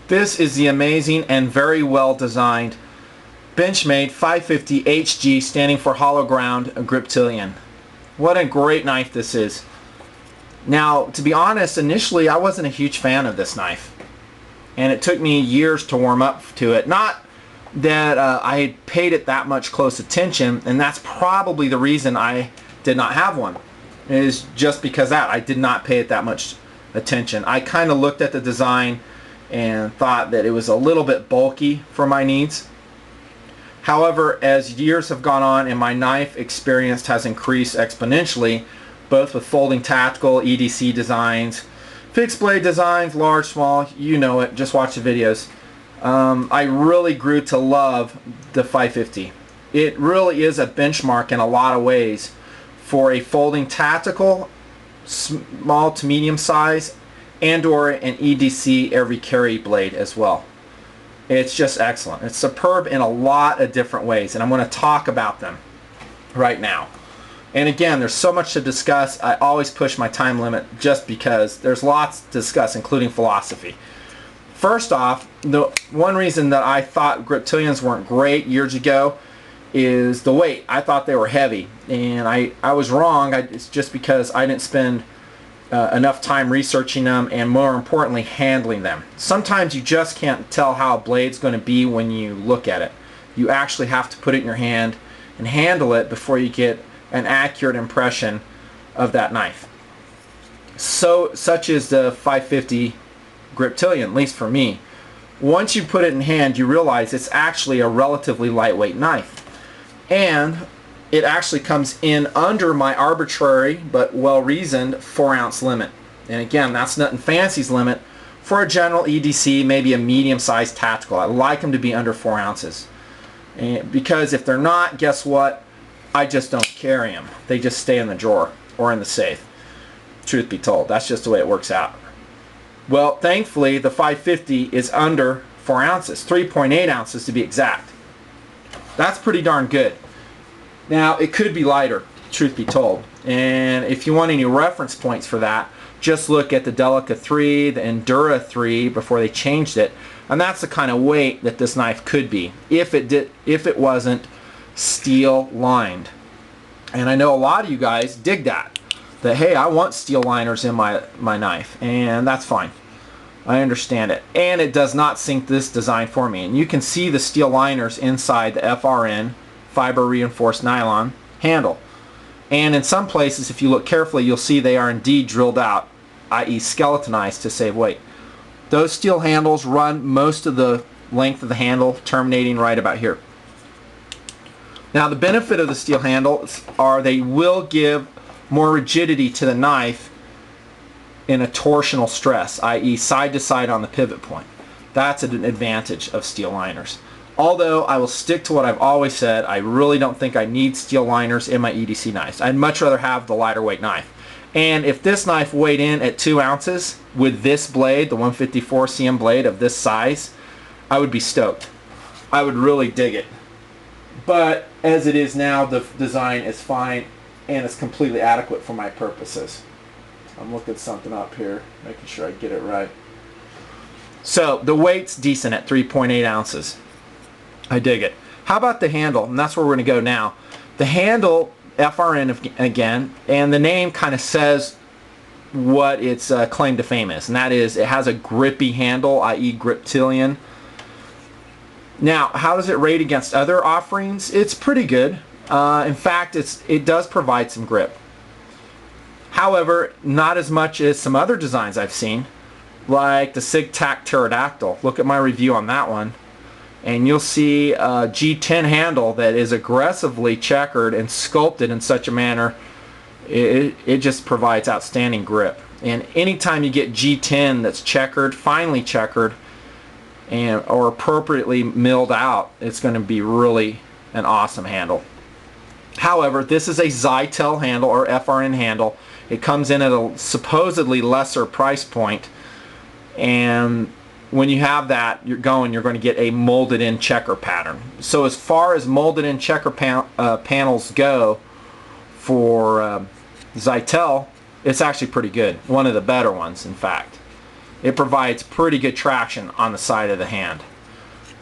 This is the amazing and very well designed Benchmade 550 HG, standing for Hollow Ground Griptilian. What a great knife this is. Now, to be honest, initially I wasn't a huge fan of this knife, and it took me years to warm up to it. Not that I had paid it that much close attention, and that's probably the reason I did not have one, is just because that I did not pay it that much attention. I kind of looked at the design and thought that it was a little bit bulky for my needs. However, as years have gone on and my knife experience has increased exponentially, both with folding tactical, EDC designs, fixed blade designs, large, small, you know it, just watch the videos. I really grew to love the 550. It really is a benchmark in a lot of ways for a folding tactical, small to medium size, and or an EDC every carry blade as well. It's just excellent. It's superb in a lot of different ways, and I'm going to talk about them right now. And again, there's so much to discuss. I always push my time limit just because there's lots to discuss, including philosophy. First off, the one reason that I thought Griptilians weren't great years ago is the weight. I thought they were heavy, and I was wrong. It's just because I didn't spend enough time researching them, and more importantly, handling them. Sometimes you just can't tell how a blade's going to be when you look at it. You actually have to put it in your hand and handle it before you get an accurate impression of that knife. So such is the 550 Griptilian, at least for me. Once you put it in hand, you realize it's actually a relatively lightweight knife, and it actually comes in under my arbitrary but well-reasoned 4-ounce limit. And again, that's Nutnfancy's limit for a general EDC, maybe a medium-sized tactical. I like them to be under 4 ounces. And because if they're not, guess what? I just don't carry them. They just stay in the drawer or in the safe. Truth be told, that's just the way it works out. Well, thankfully, the 550 is under 4 ounces, 3.8 ounces to be exact. That's pretty darn good. Now, it could be lighter, truth be told, and if you want any reference points for that, just look at the Delica 3, the Endura 3 before they changed it, and that's the kind of weight that this knife could be if it wasn't steel lined. And I know a lot of you guys dig that hey, I want steel liners in my knife, and that's fine. I understand it, and it does not sink this design for me. And you can see the steel liners inside the FRN, fiber reinforced nylon handle, and in some places, if you look carefully, you'll see they are indeed drilled out, i.e. skeletonized to save weight. Those steel handles run most of the length of the handle, terminating right about here. Now, the benefit of the steel handles are they will give more rigidity to the knife in a torsional stress, i.e. side to side on the pivot point. That's an advantage of steel liners. Although I will stick to what I've always said, I really don't think I need steel liners in my EDC knives. I'd much rather have the lighter weight knife. And if this knife weighed in at 2 ounces with this blade, the 154 cm blade of this size, I would be stoked. I would really dig it. But as it is now, the design is fine and it's completely adequate for my purposes. I'm looking something up here, making sure I get it right. So the weight's decent at 3.8 ounces. I dig it. How about the handle? And that's where we're going to go now. The handle, FRN again, and the name kind of says what its claim to fame is, and that is it has a grippy handle, i.e. Griptilian. Now, how does it rate against other offerings? It's pretty good. In fact, it does provide some grip. However, not as much as some other designs I've seen, like the SigTac Pterodactyl. Look at my review on that one, and you'll see a G10 handle that is aggressively checkered and sculpted in such a manner it just provides outstanding grip. And anytime you get G10 that's checkered, finely checkered, or appropriately milled out, it's going to be really an awesome handle. However, this is a Zytel handle or FRN handle. It comes in at a supposedly lesser price point, and when you have that, you're going to get a molded in checker pattern. So as far as molded in checker panels go for Zytel, it's actually pretty good. One of the better ones, in fact. it provides pretty good traction on the side of the hand.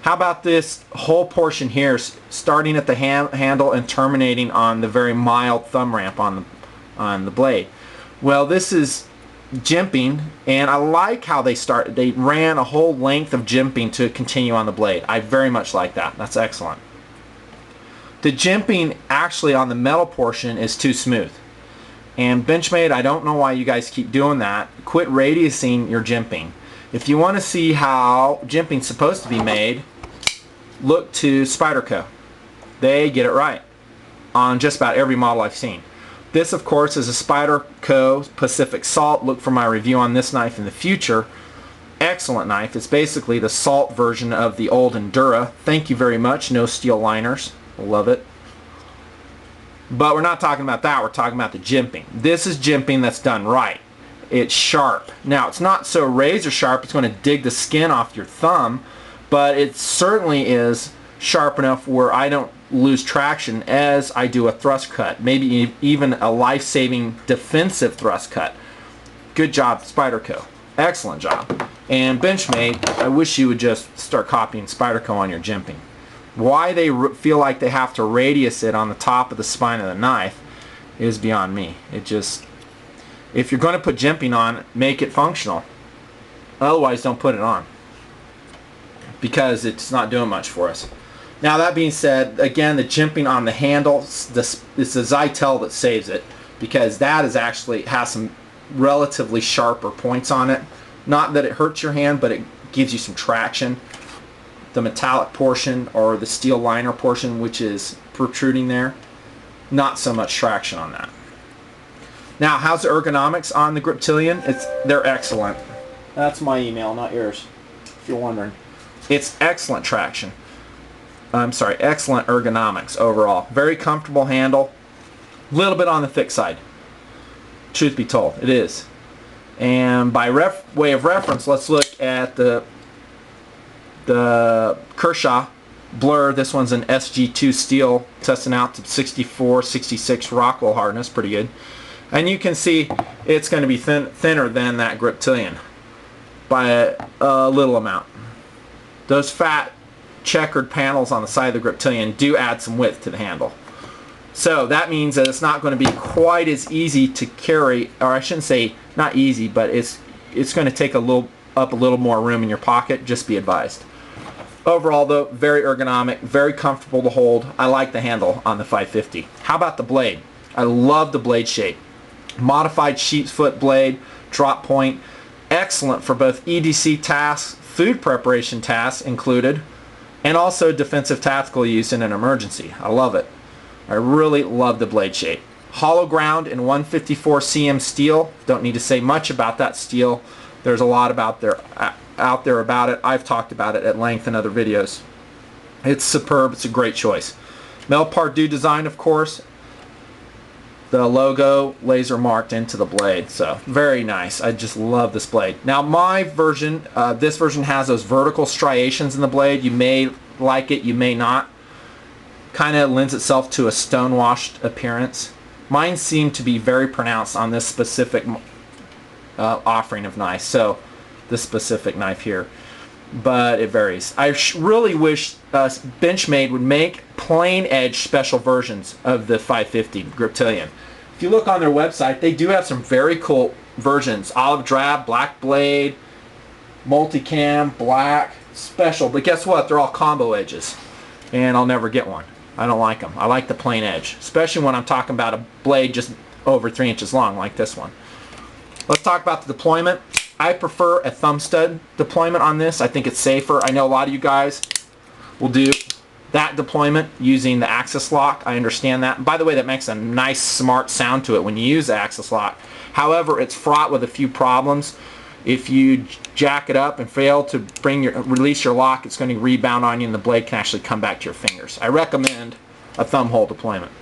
How about this whole portion here, starting at the handle and terminating on the very mild thumb ramp on the blade? Well, this is jimping, and I like how they ran a whole length of jimping to continue on the blade. I very much like that. That's excellent. The jimping actually on the metal portion is too smooth. And Benchmade, I don't know why you guys keep doing that. Quit radiusing your jimping. If you want to see how jimping's supposed to be made, look to Spyderco. They get it right on just about every model I've seen. This, of course, is a Spyderco Pacific Salt. Look for my review on this knife in the future. Excellent knife. It's basically the Salt version of the old Endura. Thank you very much. No steel liners. Love it. But we're not talking about that. We're talking about the jimping. This is jimping that's done right. It's sharp. Now, it's not so razor sharp it's going to dig the skin off your thumb, but it certainly is sharp enough where I don't lose traction as I do a thrust cut, maybe even a life-saving defensive thrust cut. Good job, Spyderco. Excellent job. And Benchmade, I wish you would just start copying Spyderco on your jimping. Why they feel like they have to radius it on the top of the spine of the knife is beyond me. It just, if you're going to put jimping on, make it functional. Otherwise, don't put it on, because it's not doing much for us. Now, that being said, again, the jimping on the handle, it's the Zytel that saves it, because that is actually has some relatively sharper points on it. Not that it hurts your hand, but it gives you some traction. The metallic portion or the steel liner portion, which is protruding there, not so much traction on that. Now, how's the ergonomics on the Griptilian? They're excellent. That's my email, not yours, if you're wondering. It's excellent traction. I'm sorry, excellent ergonomics overall. Very comfortable handle. A little bit on the thick side. Truth be told, it is. And by way of reference, let's look at the Kershaw Blur. This one's an SG2 steel, testing out to 64, 66 Rockwell hardness, pretty good. And you can see it's going to be thinner than that Griptilian by a little amount. Those fat checkered panels on the side of the Griptilian do add some width to the handle. So that means that it's not going to be quite as easy to carry, or I shouldn't say not easy, but it's going to take up a little more room in your pocket. Just be advised. Overall, though, very ergonomic, very comfortable to hold. I like the handle on the 550. How about the blade? I love the blade shape. Modified sheep's foot blade, drop point, excellent for both EDC tasks, food preparation tasks included, and also defensive tactical use in an emergency. I love it. I really love the blade shape. Hollow ground in 154 cm steel. Don't need to say much about that steel. There's a lot out there about it. I've talked about it at length in other videos. It's superb. It's a great choice. Mel Pardue design, of course. The logo laser marked into the blade, so very nice. I just love this blade. Now, my version, this version has those vertical striations in the blade. You may like it, you may not. Kind of lends itself to a stone-washed appearance. Mine seem to be very pronounced on this specific offering of knives, so this specific knife here, but it varies. I really wish Benchmade would make plain edge special versions of the 550 Griptilian. If you look on their website, they do have some very cool versions. Olive drab, black blade, multicam, black, special, but guess what? They're all combo edges, and I'll never get one. I don't like them. I like the plain edge, especially when I'm talking about a blade just over 3 inches long like this one. Let's talk about the deployment. I prefer a thumb stud deployment on this. I think it's safer. I know a lot of you guys will do that deployment using the axis lock. I understand that. By the way, that makes a nice smart sound to it when you use the axis lock. However, it's fraught with a few problems. If you jack it up and fail to release your lock, it's going to rebound on you and the blade can actually come back to your fingers. I recommend a thumb hole deployment.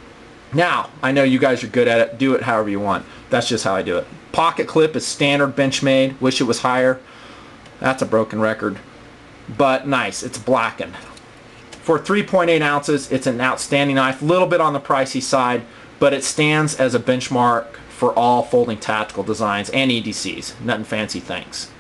Now, I know you guys are good at it. Do it however you want. That's just how I do it. Pocket clip is standard Benchmade. Wish it was higher. That's a broken record. But nice. It's blackened. For 3.8 ounces, it's an outstanding knife. A little bit on the pricey side, but it stands as a benchmark for all folding tactical designs and EDCs. Nutnfancy, thanks.